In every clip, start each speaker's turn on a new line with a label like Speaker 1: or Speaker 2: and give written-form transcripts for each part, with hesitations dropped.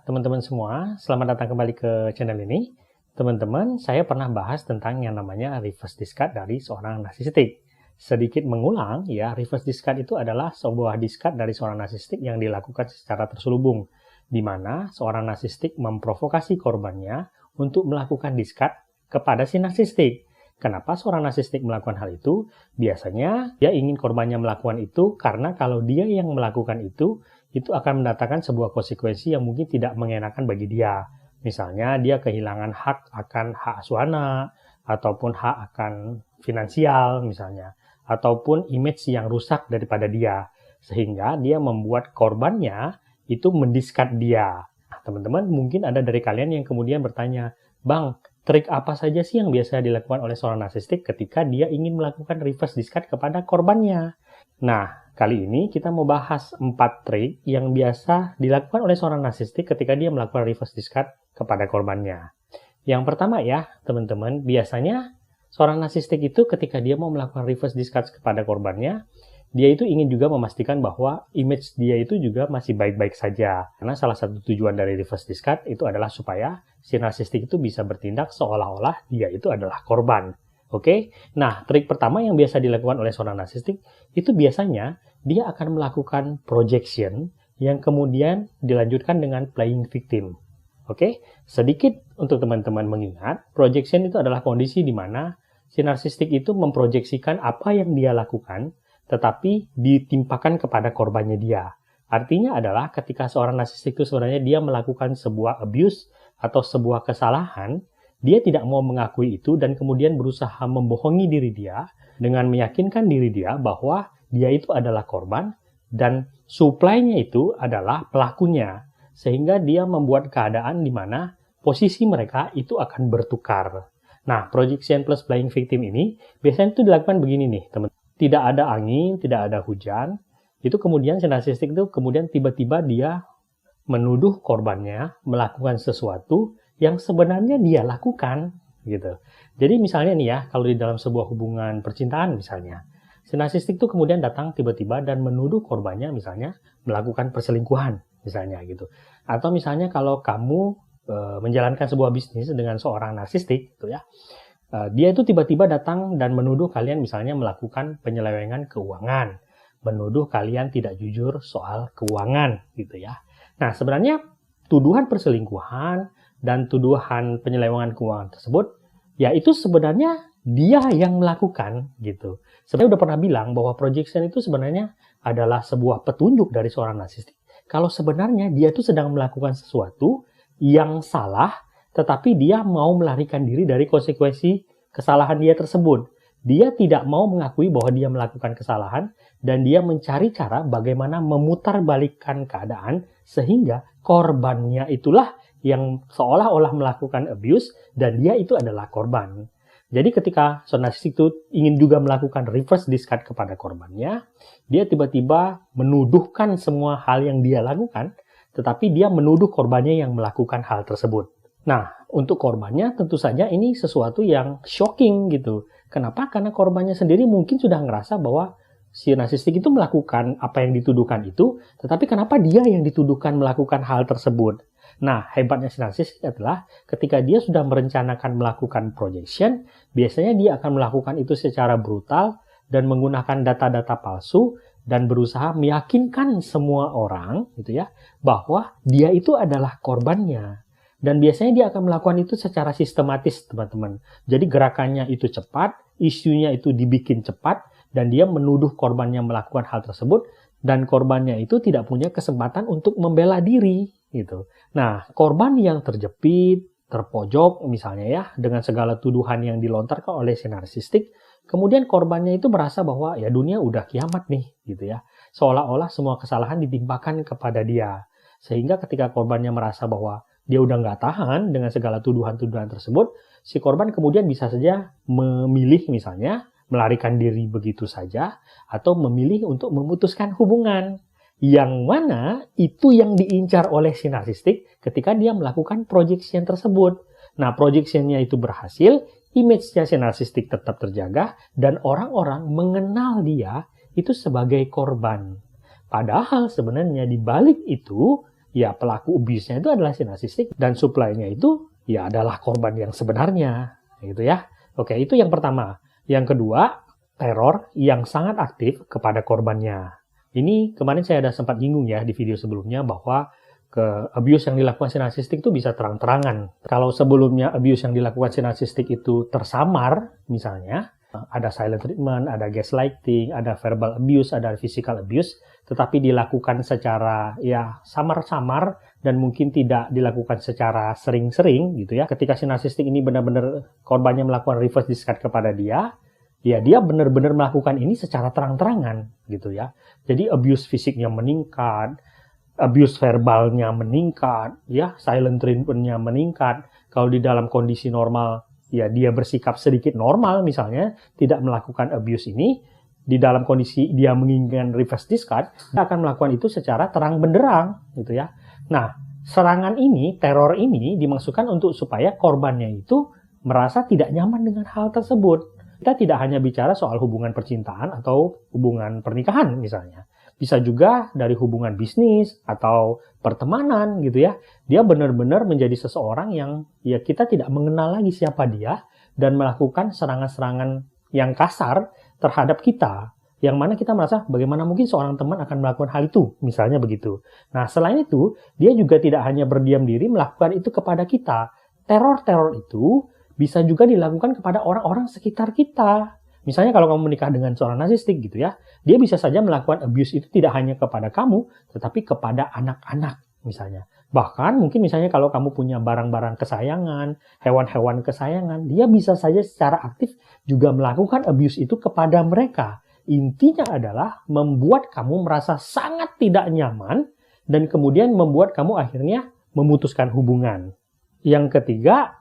Speaker 1: teman-teman semua, selamat datang kembali ke channel ini. Teman-teman, saya pernah bahas tentang yang namanya reverse discard dari seorang narsistik. Sedikit mengulang, ya, reverse discard itu adalah sebuah discard dari seorang narsistik yang dilakukan secara terselubung, di mana seorang narsistik memprovokasi korbannya untuk melakukan discard kepada si narsistik. Kenapa seorang narsistik melakukan hal itu? Biasanya dia ingin korbannya melakukan itu karena kalau dia yang melakukan itu akan mendatangkan sebuah konsekuensi yang mungkin tidak mengenakan bagi dia. Misalnya dia kehilangan hak akan hak asuh anak, ataupun hak akan finansial misalnya, ataupun image yang rusak daripada dia. Sehingga dia membuat korbannya itu mendiscard dia. Nah, teman-teman, mungkin ada dari kalian yang kemudian bertanya, Bang, trik apa saja sih yang biasa dilakukan oleh seorang narsistik ketika dia ingin melakukan reverse discard kepada korbannya? Nah, kali ini kita mau bahas 4 trik yang biasa dilakukan oleh seorang narsistik ketika dia melakukan reverse discard kepada korbannya. Yang pertama ya, teman-teman, biasanya seorang narsistik itu ketika dia mau melakukan reverse discard kepada korbannya, dia itu ingin juga memastikan bahwa image dia itu juga masih baik-baik saja. Karena salah satu tujuan dari reverse discard itu adalah supaya si narsistik itu bisa bertindak seolah-olah dia itu adalah korban. Oke, nah trik pertama yang biasa dilakukan oleh seorang narsistik itu biasanya dia akan melakukan projection yang kemudian dilanjutkan dengan playing victim. Oke, sedikit untuk teman-teman mengingat, projection itu adalah kondisi di mana si narsistik itu memproyeksikan apa yang dia lakukan tetapi ditimpakan kepada korbannya dia. Artinya adalah ketika seorang narsistik itu sebenarnya dia melakukan sebuah abuse atau sebuah kesalahan, dia tidak mau mengakui itu dan kemudian berusaha membohongi diri dia dengan meyakinkan diri dia bahwa dia itu adalah korban dan supply-nya itu adalah pelakunya. Sehingga dia membuat keadaan di mana posisi mereka itu akan bertukar. Nah, projection plus playing victim ini biasanya itu dilakukan begini nih, teman. Tidak ada angin, tidak ada hujan. Itu kemudian si narsistik itu kemudian tiba-tiba dia menuduh korbannya melakukan sesuatu yang sebenarnya dia lakukan gitu. Jadi misalnya nih ya, kalau di dalam sebuah hubungan percintaan misalnya, si narsistik itu kemudian datang tiba-tiba dan menuduh korbannya misalnya melakukan perselingkuhan misalnya gitu. Atau misalnya kalau kamu menjalankan sebuah bisnis dengan seorang narsistik gitu ya, dia itu tiba-tiba datang dan menuduh kalian misalnya melakukan penyelewengan keuangan, menuduh kalian tidak jujur soal keuangan gitu ya. Nah, sebenarnya tuduhan perselingkuhan dan tuduhan penyelewengan keuangan tersebut, ya itu sebenarnya dia yang melakukan gitu. Sebenarnya udah pernah bilang bahwa projection itu sebenarnya adalah sebuah petunjuk dari seorang narsistik. Kalau sebenarnya dia itu sedang melakukan sesuatu yang salah, tetapi dia mau melarikan diri dari konsekuensi kesalahan dia tersebut. Dia tidak mau mengakui bahwa dia melakukan kesalahan dan dia mencari cara bagaimana memutarbalikkan keadaan sehingga korbannya itulah yang seolah-olah melakukan abuse dan dia itu adalah korban. Jadi ketika seorang narsistik itu ingin juga melakukan reverse discard kepada korbannya, dia tiba-tiba menuduhkan semua hal yang dia lakukan, tetapi dia menuduh korbannya yang melakukan hal tersebut. Nah, untuk korbannya tentu saja ini sesuatu yang shocking gitu. Kenapa? Karena korbannya sendiri mungkin sudah ngerasa bahwa si narsistik itu melakukan apa yang dituduhkan itu, tetapi kenapa dia yang dituduhkan melakukan hal tersebut? Nah, hebatnya si narsistik adalah ketika dia sudah merencanakan melakukan projection, biasanya dia akan melakukan itu secara brutal dan menggunakan data-data palsu dan berusaha meyakinkan semua orang gitu ya bahwa dia itu adalah korbannya. Dan biasanya dia akan melakukan itu secara sistematis, teman-teman. Jadi gerakannya itu cepat, isunya itu dibikin cepat, dan dia menuduh korbannya melakukan hal tersebut, dan korbannya itu tidak punya kesempatan untuk membela diri, gitu. Nah, korban yang terjepit, terpojok misalnya ya, dengan segala tuduhan yang dilontarkan oleh si narsistik, kemudian korbannya itu merasa bahwa ya dunia udah kiamat nih, gitu ya. Seolah-olah semua kesalahan ditimpakan kepada dia. Sehingga ketika korbannya merasa bahwa dia udah nggak tahan dengan segala tuduhan-tuduhan tersebut, si korban kemudian bisa saja memilih misalnya melarikan diri begitu saja, atau memilih untuk memutuskan hubungan. Yang mana itu yang diincar oleh si narsistik ketika dia melakukan projection tersebut. Nah, projectionnya itu berhasil, image-nya si narsistik tetap terjaga, dan orang-orang mengenal dia itu sebagai korban. Padahal sebenarnya di balik itu, ya pelaku abuse-nya itu adalah si narsistik dan supply-nya itu ya adalah korban yang sebenarnya, gitu ya. Oke, itu yang pertama. Yang kedua, teror yang sangat aktif kepada korbannya. Ini kemarin saya ada sempat nyinggung ya di video sebelumnya bahwa abuse yang dilakukan si narsistik itu bisa terang-terangan. Kalau sebelumnya abuse yang dilakukan si narsistik itu tersamar, misalnya, ada silent treatment, ada gaslighting, ada verbal abuse, ada physical abuse, tetapi dilakukan secara ya samar-samar dan mungkin tidak dilakukan secara sering-sering gitu ya. Ketika si narsistik ini benar-benar korbannya melakukan reverse discard kepada dia, ya dia benar-benar melakukan ini secara terang-terangan gitu ya. Jadi abuse fisiknya meningkat, abuse verbalnya meningkat, ya silent treatment-nya meningkat. Kalau di dalam kondisi normal, ya dia bersikap sedikit normal misalnya, tidak melakukan abuse ini, di dalam kondisi dia menginginkan reverse discard, dia akan melakukan itu secara terang benderang, gitu ya. Nah, serangan ini, teror ini dimaksudkan untuk supaya korbannya itu merasa tidak nyaman dengan hal tersebut. Kita tidak hanya bicara soal hubungan percintaan atau hubungan pernikahan misalnya. Bisa juga dari hubungan bisnis atau pertemanan gitu ya. Dia benar-benar menjadi seseorang yang ya kita tidak mengenal lagi siapa dia dan melakukan serangan-serangan yang kasar terhadap kita. Yang mana kita merasa bagaimana mungkin seorang teman akan melakukan hal itu, misalnya begitu. Nah, selain itu, dia juga tidak hanya berdiam diri melakukan itu kepada kita. Teror-teror itu bisa juga dilakukan kepada orang-orang sekitar kita. Misalnya kalau kamu menikah dengan seorang narsistik gitu ya, dia bisa saja melakukan abuse itu tidak hanya kepada kamu, tetapi kepada anak-anak misalnya. Bahkan mungkin misalnya kalau kamu punya barang-barang kesayangan, hewan-hewan kesayangan, dia bisa saja secara aktif juga melakukan abuse itu kepada mereka. Intinya adalah membuat kamu merasa sangat tidak nyaman dan kemudian membuat kamu akhirnya memutuskan hubungan. Yang ketiga,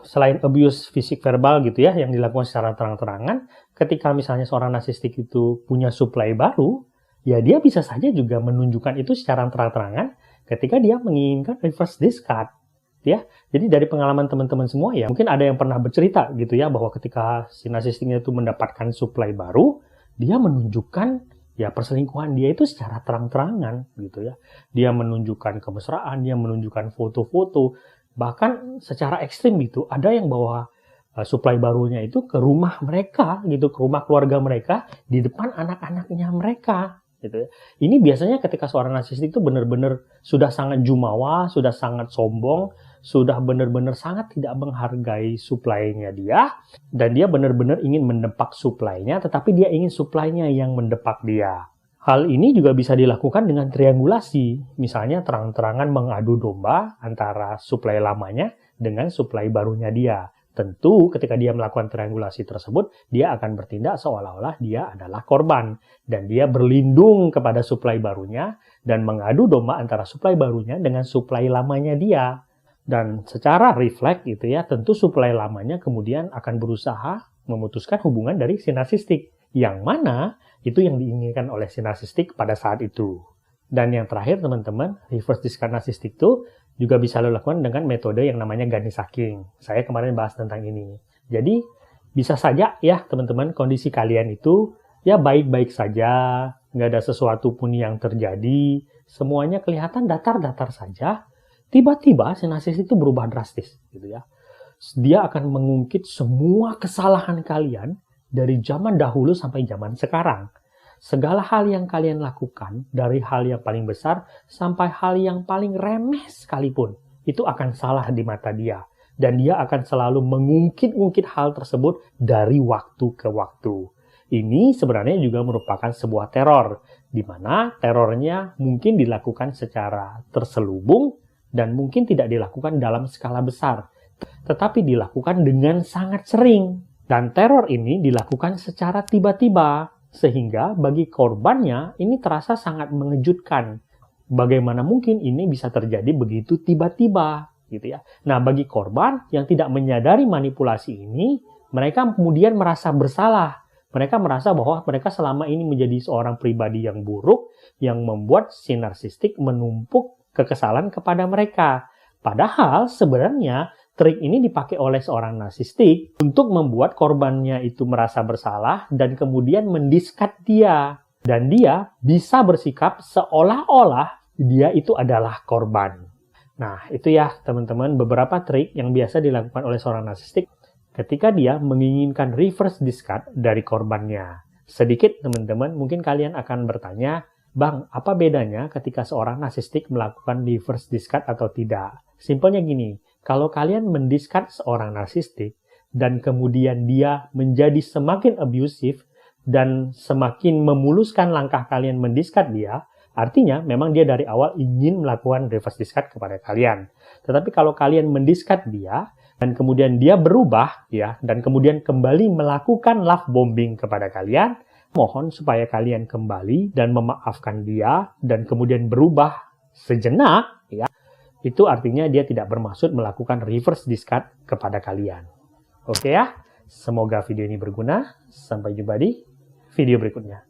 Speaker 1: selain abuse fisik verbal gitu ya yang dilakukan secara terang-terangan, ketika misalnya seorang narsistik itu punya supply baru, ya dia bisa saja juga menunjukkan itu secara terang-terangan ketika dia menginginkan reverse discard ya. Jadi dari pengalaman teman-teman semua ya, mungkin ada yang pernah bercerita gitu ya bahwa ketika si narsistiknya itu mendapatkan supply baru, dia menunjukkan ya perselingkuhan dia itu secara terang-terangan gitu ya. Dia menunjukkan kemesraan, dia menunjukkan foto-foto. Bahkan secara ekstrim gitu, ada yang bawa supply barunya itu ke rumah mereka, gitu, ke rumah keluarga mereka, di depan anak-anaknya mereka. Gitu ya. Ini biasanya ketika seorang narsistik itu benar-benar sudah sangat jumawa, sudah sangat sombong, sudah benar-benar sangat tidak menghargai supply-nya dia, dan dia benar-benar ingin mendepak supply-nya, tetapi dia ingin supply-nya yang mendepak dia. Hal ini juga bisa dilakukan dengan triangulasi, misalnya terang-terangan mengadu domba antara suplai lamanya dengan suplai barunya dia. Tentu ketika dia melakukan triangulasi tersebut, dia akan bertindak seolah-olah dia adalah korban. Dan dia berlindung kepada suplai barunya dan mengadu domba antara suplai barunya dengan suplai lamanya dia. Dan secara refleks gitu ya, tentu suplai lamanya kemudian akan berusaha memutuskan hubungan dari si narsistik. Yang mana itu yang diinginkan oleh si narsistik pada saat itu. Dan yang terakhir teman-teman, reverse discard narsistik itu juga bisa dilakukan dengan metode yang namanya ganisaking. Saya kemarin bahas tentang ini. Jadi bisa saja ya teman-teman, kondisi kalian itu ya baik-baik saja, nggak ada sesuatu pun yang terjadi, semuanya kelihatan datar-datar saja. Tiba-tiba si narsistik itu berubah drastis gitu ya. Dia akan mengungkit semua kesalahan kalian dari zaman dahulu sampai zaman sekarang. Segala hal yang kalian lakukan, dari hal yang paling besar sampai hal yang paling remeh sekalipun, itu akan salah di mata dia. Dan dia akan selalu mengungkit-ungkit hal tersebut dari waktu ke waktu. Ini sebenarnya juga merupakan sebuah teror, di mana terornya mungkin dilakukan secara terselubung dan mungkin tidak dilakukan dalam skala besar, tetapi dilakukan dengan sangat sering. Dan teror ini dilakukan secara tiba-tiba, sehingga bagi korbannya ini terasa sangat mengejutkan. Bagaimana mungkin ini bisa terjadi begitu tiba-tiba, gitu ya. Nah, bagi korban yang tidak menyadari manipulasi ini, mereka kemudian merasa bersalah. Mereka merasa bahwa mereka selama ini menjadi seorang pribadi yang buruk, yang membuat si narsistik menumpuk kekesalan kepada mereka. Padahal sebenarnya trik ini dipakai oleh seorang narsistik untuk membuat korbannya itu merasa bersalah dan kemudian mendiskat dia. Dan dia bisa bersikap seolah-olah dia itu adalah korban. Nah, itu ya teman-teman beberapa trik yang biasa dilakukan oleh seorang narsistik ketika dia menginginkan reverse discard dari korbannya. Sedikit teman-teman, mungkin kalian akan bertanya, Bang, apa bedanya ketika seorang narsistik melakukan reverse discard atau tidak? Simpelnya gini, kalau kalian mendiscard seorang narsistik dan kemudian dia menjadi semakin abusive dan semakin memuluskan langkah kalian mendiscard dia, artinya memang dia dari awal ingin melakukan reverse discard kepada kalian. Tetapi kalau kalian mendiscard dia dan kemudian dia berubah ya dan kemudian kembali melakukan love bombing kepada kalian, mohon supaya kalian kembali dan memaafkan dia dan kemudian berubah sejenak ya. Itu artinya dia tidak bermaksud melakukan reverse discard kepada kalian. Oke ya? Semoga video ini berguna. Sampai jumpa di video berikutnya.